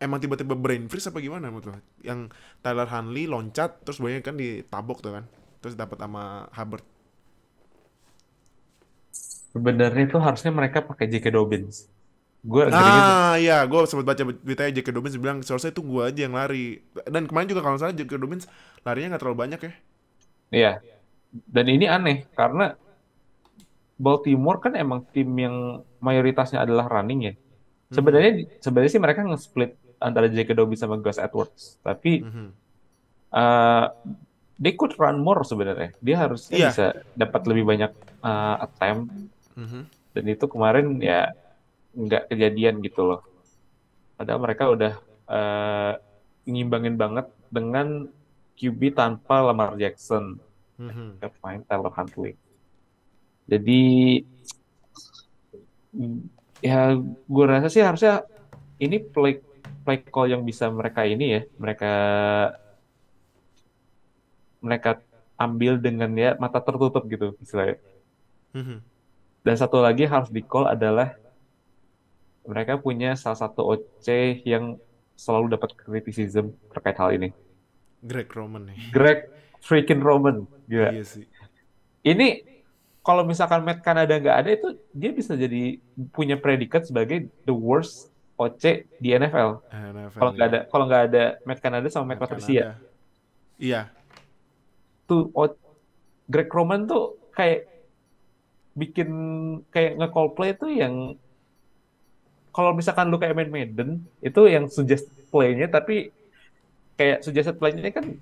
emang tiba-tiba brain freeze apa gimana menurut lu? Yang Tyler Huntley loncat terus banyak kan ditabok tuh kan. Terus dapat sama Hubbard. Sebenarnya itu harusnya mereka pakai J.K. Dobbins. Gue agak Ah iya, gue sempat baca beritanya J.K. Dobbins bilang seharusnya itu gue aja yang lari. Dan kemarin juga kalau nggak salah J.K. Dobbins larinya nggak terlalu banyak ya. ya. Dan ini aneh karena Baltimore kan emang tim yang mayoritasnya adalah running ya. Mhm. Sebenarnya sebenarnya sih mereka nge-split antara J.K. Dobbins sama Gus Edwards. Tapi Mhm. uh, they could run more sebenarnya. Dia harusnya Iya. bisa dapat lebih banyak attempt Mhm. dan itu kemarin ya nggak kejadian gitu loh. Padahal mereka udah uh, ngimbangin banget dengan QB tanpa Lamar Jackson, Mhm. mereka main Tyler Huntley. Jadi ya gue rasa sih harusnya ini play call yang bisa mereka ini ya, mereka ambil dengan ya mata tertutup gitu istilahnya. Mhm. Dan satu lagi harus di call adalah mereka punya salah satu OC yang selalu dapat criticism terkait hal ini. Greg Roman nih. Greg freaking Roman, gila. Iya sih. Ini kalau misalkan Matt Canada nggak ada itu dia bisa jadi punya predikat sebagai the worst OC di NFL. NFL ya. Kalau nggak ada Matt Canada sama Matt Matt Patricia, Canada. Iya. tuh Greg Roman tuh kayak bikin kayak nge-call play tuh yang kalau misalkan lu kayak main Madden itu yang suggested play-nya tapi kayak suggested play-nya kan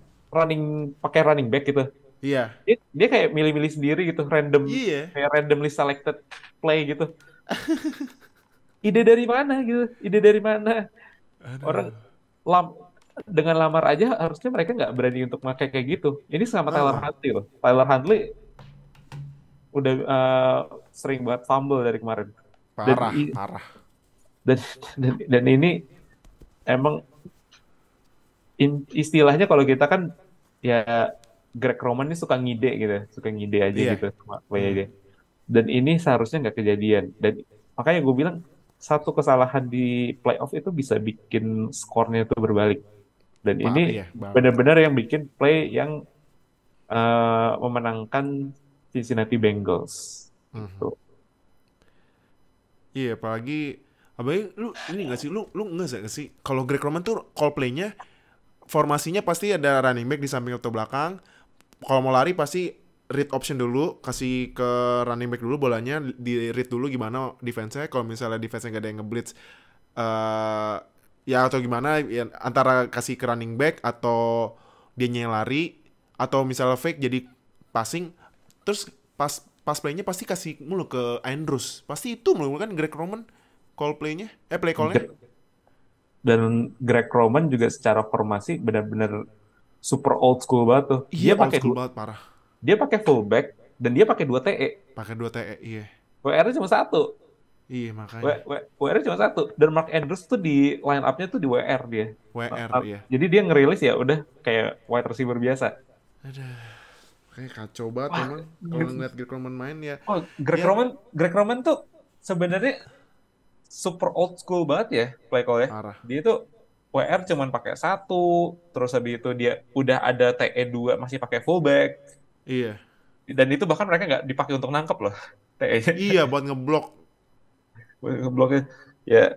pakai running back gitu. Iya. Dia kayak milih-milih sendiri gitu, Iya. kayak randomly selected play gitu. Ide dari mana gitu? Ide dari mana? Orang Aduh. lam, dengan lamar aja harusnya mereka nggak berani untuk pakai kayak gitu. Ini sama Tyler Heeh. Huntley loh. Tyler Huntley udah sering banget fumble dari kemarin. Dan Parah, i- parah. dan dan ini emang istilahnya kalau kita kan ya Greg Roman ini suka ngide gitu, suka ngide aja Iya. gitu sama play Hmm. dia. Dan ini seharusnya nggak kejadian. Dan makanya gue bilang satu kesalahan di playoff itu bisa bikin skornya itu berbalik. Dan ini Iya, banget. benar-benar yang bikin play yang memenangkan Cincinnati Bengals. Mhm. Gitu. Iya, apalagi lu ini gak sih lu nggak sih kalau Greg Roman tuh call play-nya formasinya pasti ada running back di samping atau belakang. Kalau mau lari pasti read option dulu, kasih ke running back dulu bolanya, di read dulu gimana defense-nya. Kalau misalnya defense-nya gak ada yang ngeblitz ya atau gimana ya, antara kasih ke running back atau dia yang lari atau misalnya fake jadi passing. Terus pas playnya pasti kasih mulu ke Andrews. Pasti itu mulu kan Greg Roman call playnya, play call-nya. Dan Greg Roman juga secara formasi benar-benar super old school banget tuh. Iya, old school banget parah. Dia pakai fullback dan dia pakai 2 TE. Pakai 2 TE, iya. WR-nya cuma satu. Iya, makanya. WR cuma satu. Dan Mark Andrews tuh di line up-nya tuh di WR dia. WR, iya. Jadi dia ngerilis ya udah kayak wide receiver biasa. Aduh, kayak kacau banget Wah, emang kalau ngeliat Greg Roman main ya. Oh, Greg Ya. Roman tuh sebenarnya super old school banget ya play call ya. Parah. Dia tuh WR cuman pakai satu, terus habis itu dia udah ada TE 2 masih pakai fullback. Iya. Dan itu bahkan mereka nggak dipakai untuk nangkep loh TE-nya. Iya, buat ngeblok. Ngebloknya ya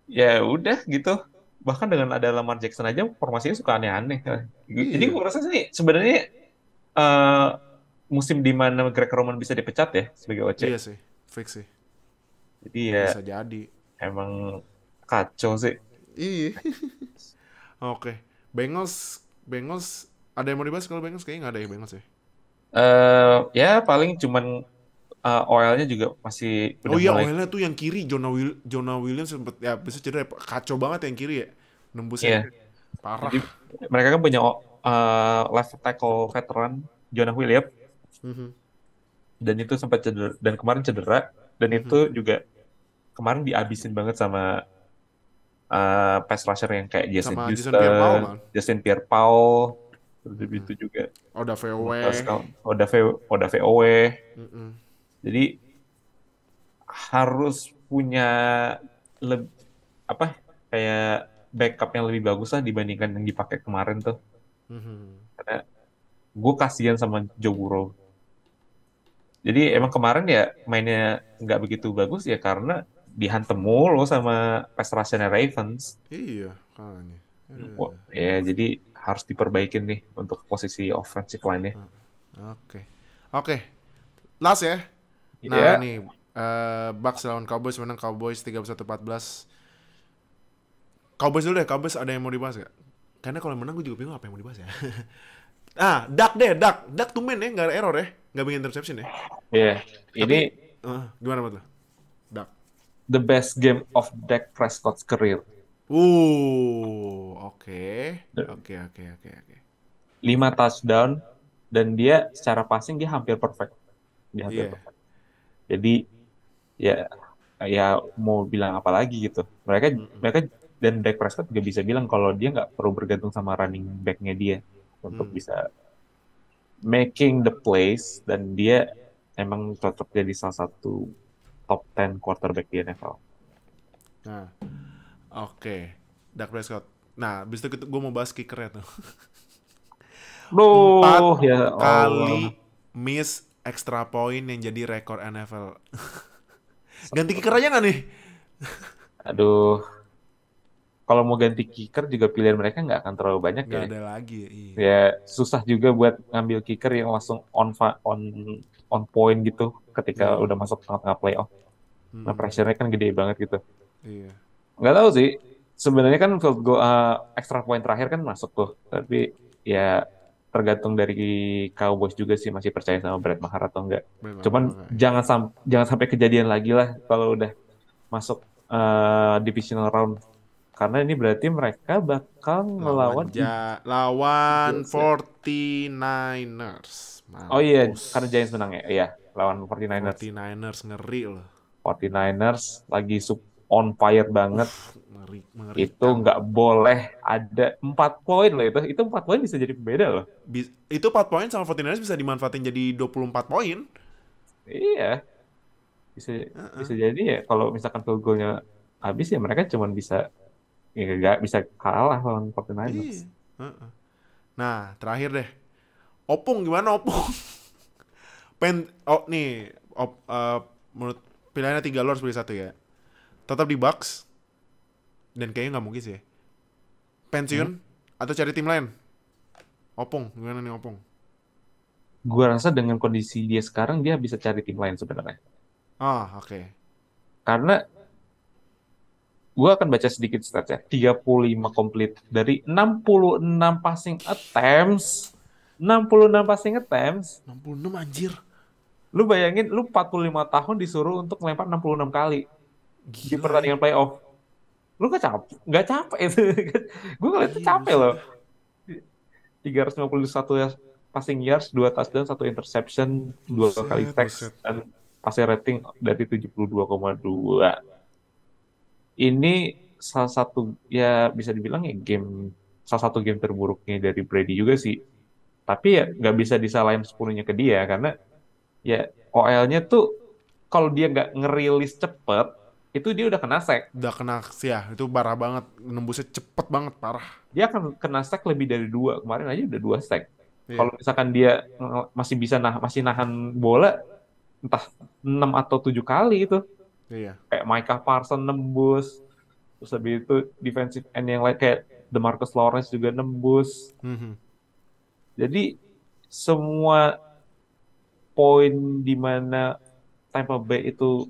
ya udah gitu. Bahkan dengan ada Lamar Jackson aja formasinya suka aneh-aneh. Jadi Iya. gue rasa sih sebenarnya eh, musim di mana Greg Roman bisa dipecat ya sebagai OC. Iya sih, fix sih. Jadi ya Bisa jadi. emang kacau sih. Iya. Oke. Bengals ada yang mau dibahas kalau Bengals kayaknya nggak ada ya Bengals ya. Ya paling cuman OL-nya juga masih Oh udah iya, mulai. Oilnya tuh yang kiri Jonah Williams sempet ya bisa cedera, kacau banget yang kiri ya. Nembusnya Iya. parah. Jadi mereka kan punya left tackle veteran Jonah Williams Mhm. dan itu sempat cedera dan kemarin cedera dan Mhm. itu juga kemarin dihabisin banget sama pass rusher yang kayak Jason Sama Jason Houston, Pierre-Paul kan. Justin Pierre-Paul, terus habis itu juga Oda VOW. Oda VOW. Mhm. Jadi harus punya apa kayak backup yang lebih bagus lah dibandingkan yang dipakai kemarin tuh. Mhm. Karena gue kasihan sama Joe Burrow. Jadi emang kemarin ya mainnya nggak begitu bagus ya karena dihantem mulu sama pass rusher-nya Ravens. Iya, kan. Ya jadi harus diperbaikin nih untuk posisi offensive line-nya. Oke. Last ya. Nah, Ya, nih Bucks lawan Cowboys, menang Cowboys 31-14. Cowboys dulu deh, Cowboys ada yang mau dibahas gak? Karena kalau menang gue juga bingung apa yang mau dibahas ya. Dak deh, Dak tuh main ya, gak ada error ya. Gak bikin interception ya. ya. Ini Gimana buat lo? Dak. the best game of Dak Prescott's career. Oke. 5 touchdown dan dia secara passing dia hampir perfect. Dia hampir Iya. perfect. Jadi ya ya mau bilang apa lagi gitu. Mereka Mm-mm. mereka dan Dak Prescott juga bisa bilang kalau dia nggak perlu bergantung sama running back-nya dia untuk Hmm. bisa making the plays, dan dia emang cocok jadi salah satu top 10 quarterback di NFL. Nah, oke. Dak Prescott. Nah, abis itu gue mau bahas kickernya tuh. Duh, Empat ya Allah. kali miss extra point yang jadi rekor NFL. Ganti kicker aja nggak nih? Aduh, kalau mau ganti kicker juga pilihan mereka nggak akan terlalu banyak ya. Nggak ada lagi ya. Iya. Ya susah juga buat ngambil kicker yang langsung on point gitu ketika Iya. udah masuk tengah-tengah playoff. Nah, Mm-mm. pressure-nya kan gede banget gitu. Iya. Nggak tahu sih. Sebenarnya kan field goal extra point terakhir kan masuk tuh. Tapi ya tergantung dari Cowboys juga sih masih percaya sama Brett Maher atau enggak. Memang Cuman enggak ya. jangan sampai kejadian lagi lah kalau udah masuk divisional round. Karena ini berarti mereka bakal ngelawan Lawan Eagles ya. 49ers. Oh iya, Mampus. karena Giants menang ya. Iya, lawan 49ers. 49ers ngeri loh. 49ers lagi on fire banget. Itu Mengerikan. nggak boleh ada 4 poin loh itu. Itu 4 poin bisa jadi pembeda loh. Itu 4 poin sama 49ers bisa dimanfaatin jadi 24 poin. Iya, bisa Heeh. bisa jadi ya kalau misalkan field goal-nya habis ya mereka cuma bisa ya nggak bisa kalah lawan 49ers. Iya. Heeh. Nah, terakhir deh. Opung gimana Opung? Nih, menurut pilihannya 3 lo harus pilih satu ya. Tetap di Bucks dan kayaknya nggak mungkin sih. Hmm? Pensiun atau cari tim lain? Opung, gimana nih Opung? Gua rasa dengan kondisi dia sekarang dia bisa cari tim lain sebenarnya. Ah, oke. Karena gue akan baca sedikit stats ya. 35 complete dari 66 passing attempts. 66 passing attempts. 66 anjir. Lu bayangin lu 45 tahun disuruh untuk melempar 66 kali di Gila ya. pertandingan playoff. Lu gak capek? Gak capek itu. Gue ngeliatnya Iya, capek buset loh. dah. 351 passing yards, 2 touchdown, 1 interception, 2 kali Buset, sacks, buset. dan passer rating dari 72,2. Ini salah satu ya bisa dibilang ya salah satu game terburuknya dari Brady juga sih. Tapi ya nggak bisa disalahin sepenuhnya ke dia karena ya OL-nya tuh kalau dia nggak ngerilis cepet itu dia udah kena sack. Udah kena sih ya, itu parah banget. Nembusnya cepet banget, parah. Dia akan kena sack lebih dari 2. Kemarin aja udah 2 sack. Iya, Kalau misalkan dia masih bisa masih nahan bola entah 6 atau 7 kali itu. iya. Kayak Micah Parsons nembus, terus habis itu defensive end yang lain kayak DeMarcus Lawrence juga nembus. Mhm. Jadi semua poin di mana Tampa Bay itu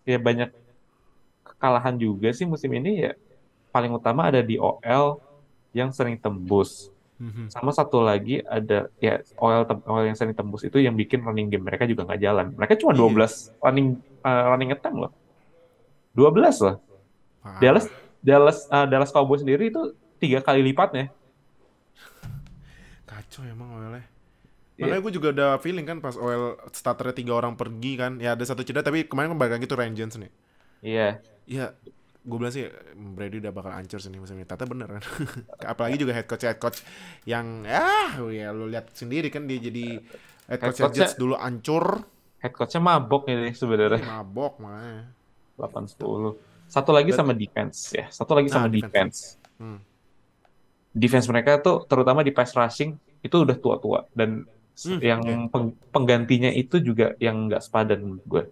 ya banyak kekalahan juga sih musim ini ya paling utama ada di OL yang sering tembus. Mhm. Sama satu lagi ada ya OL yang sering tembus itu yang bikin running game mereka juga nggak jalan. Mereka cuma Iya, 12 running attempt loh. 12 loh. Dallas parah. Dallas Cowboys sendiri itu 3 kali lipatnya. Kacau emang OL-nya. Iya, Makanya gue juga ada feeling kan pas OL starternya 3 orang pergi kan. Ya ada satu cedera tapi kemarin kan balik lagi tuh Ryan Johnson nih. iya. Ya, gue bilang sih Brady udah bakal hancur sih nih musim ini. Ternyata bener kan. Apalagi juga head coach yang ya lu lihat sendiri kan dia jadi head Head coach Jets coachnya dulu hancur. head coachnya mabok ini Ih, sebenarnya. mabok makanya. 8-10. Satu lagi Dan sama defense ya. Satu lagi sama defense. defense. Hmm. Defense mereka tuh terutama di pass rushing itu udah tua-tua dan Iya. yang penggantinya itu juga yang nggak sepadan menurut gue.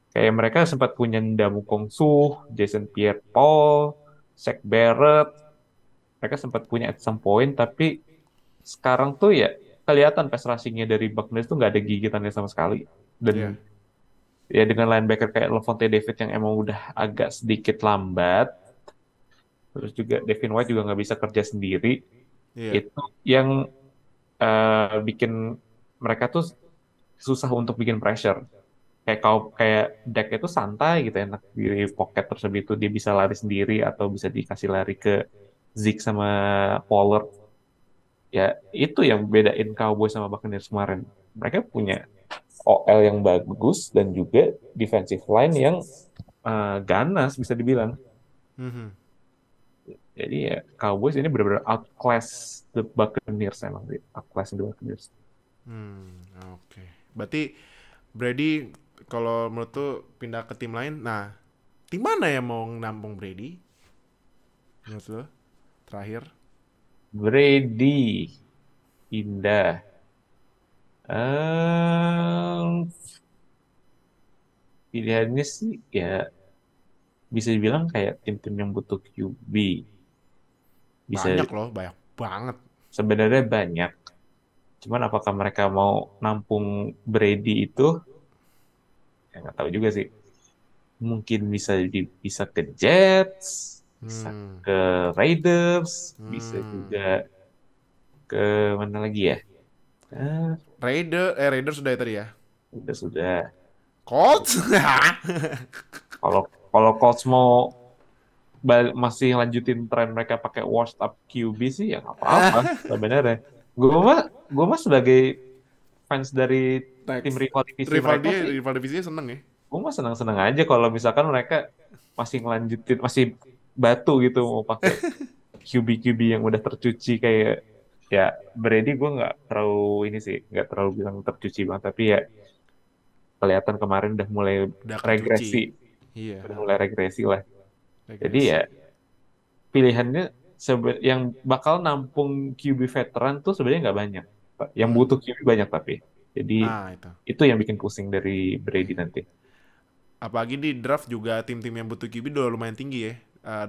Kayak mereka sempat punya Ndamu Kongsu, Jason Pierre-Paul, Shaq Barrett. Mereka sempat punya at some point, tapi sekarang tuh ya kelihatan pass rushing-nya dari Buccaneers tuh nggak ada gigitannya sama sekali. Iya. Dan ya dengan linebacker kayak Lavonte David yang emang udah agak sedikit lambat, terus juga Devin White juga nggak bisa kerja sendiri, Iya. itu yang bikin mereka tuh susah untuk bikin pressure. Kayak Dak itu santai gitu enak di pocket tersebut itu dia bisa lari sendiri atau bisa dikasih lari ke Zeke sama Pollard. Ya itu yang bedain Cowboys sama Buccaneers kemarin. Mereka punya OL yang bagus dan juga defensive line yang ganas bisa dibilang. Mhm. Jadi ya Cowboys ini benar-benar outclass the Buccaneers emang sih. Outclass the Buccaneers. Oke. Berarti Brady kalau menurut tuh pindah ke tim lain. Nah, tim mana yang mau nampung Brady? Menurut lo? Terakhir. Brady pindah. Pilihannya sih ya bisa dibilang kayak tim-tim yang butuh QB. Bisa Banyak loh, banyak banget. sebenarnya banyak. Cuman apakah mereka mau nampung Brady itu? Ya nggak tahu juga sih. Mungkin bisa ke Jets, bisa Hmm. ke Raiders, bisa Hmm. juga ke mana lagi ya? Ah, Raiders sudah ya tadi ya. sudah. Colts? Kalau kalau Colts mau masih lanjutin tren mereka pakai washed up QB sih ya nggak apa-apa sebenarnya. Gue mah sebagai fans dari tim Next. rival divisi mereka sih, Rival divisinya seneng ya. gue mah senang-senang aja kalau misalkan mereka masih ngelanjutin, masih batu gitu mau pakai QB yang udah tercuci kayak ya Brady. Gue nggak terlalu ini sih, nggak terlalu bilang tercuci banget, tapi ya kelihatan kemarin udah mulai Udah regresi, kecuci. Iya, udah mulai regresi lah. Jadi ya regresi. pilihannya yang bakal nampung QB veteran tuh sebenarnya nggak banyak, Pak. Yang butuh QB banyak tapi. Jadi Ah, itu. itu yang bikin pusing dari Brady nanti. Apalagi di draft juga tim-tim yang butuh QB udah lumayan tinggi ya,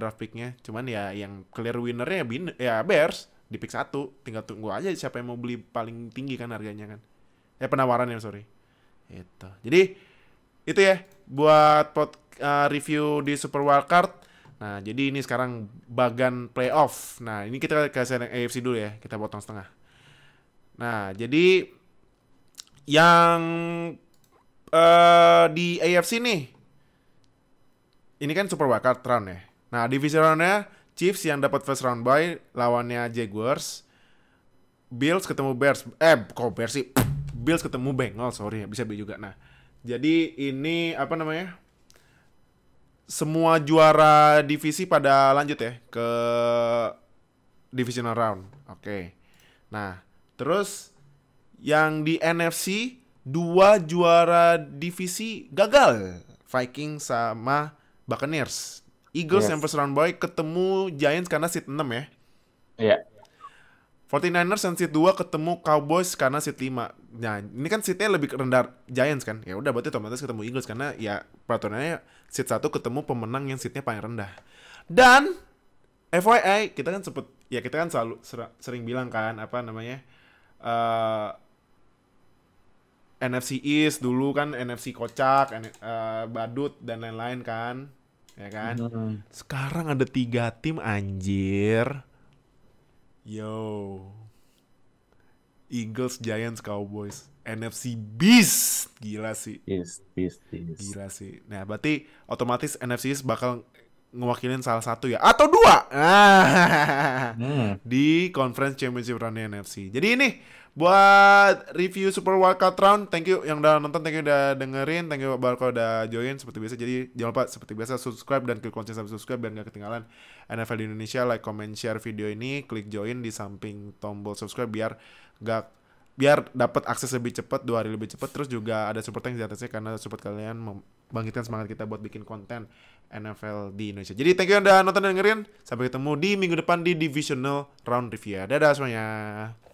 draft picknya. Cuman ya yang clear winnernya ya Bears di pick 1. Tinggal tunggu aja siapa yang mau beli paling tinggi kan harganya kan. Penawarannya sorry. Itu. Jadi itu ya buat review di Super Wildcard. Nah, jadi ini sekarang bagan playoff. Nah, ini kita ke AFC dulu ya. Kita potong setengah. Nah, jadi yang di AFC nih, ini kan Super Wildcard round ya. Nah, divisi roundnya Chiefs yang dapat first round bye lawannya Jaguars. Bills ketemu Bears. Kok Bears sih? Bills ketemu Bengals, sorry, bisa beli juga. Nah, jadi ini apa namanya? Semua juara divisi pada lanjut ya ke divisional round. Oke. Nah, terus yang di NFC 2 juara divisi gagal. Vikings sama Buccaneers. Eagles Yes. yang first round bye ketemu Giants karena seat 6 ya. Iya. 49ers yang seat 2 ketemu Cowboys karena seat 5. Nah, ini kan seatnya lebih rendah Giants kan. Ya udah berarti otomatis ketemu Eagles karena ya peraturannya seat 1 ketemu pemenang yang seatnya paling rendah. Dan FYI, kita kan selalu sering bilang kan apa namanya? NFC East dulu kan NFC kocak, badut dan lain-lain kan. Ya kan? Sekarang ada 3 tim anjir. Yo, Eagles, Giants, Cowboys, NFC Beast, gila sih, Yes. gila sih. Nah, berarti otomatis NFC East bakal ngewakilin salah satu ya, atau 2 di Conference Championship round NFC. Jadi ini buat review Super Wildcard Round. Thank you yang udah nonton, thank you udah dengerin, thank you Barco udah join seperti biasa. Jadi jangan lupa seperti biasa subscribe dan klik lonceng sampai subscribe biar gak ketinggalan NFL di Indonesia. Like, comment, share video ini, klik join di samping tombol subscribe biar dapat akses lebih cepat, 2 hari lebih cepat. Terus juga ada support thanks di atasnya karena support kalian membangkitkan semangat kita buat bikin konten NFL di Indonesia. Jadi thank you yang udah nonton dan dengerin. Sampai ketemu di minggu depan di Divisional Round Review. Dadah semuanya.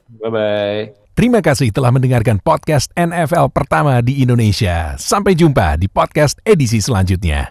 Bye-bye. Terima kasih telah mendengarkan podcast NFL pertama di Indonesia. Sampai jumpa di podcast edisi selanjutnya.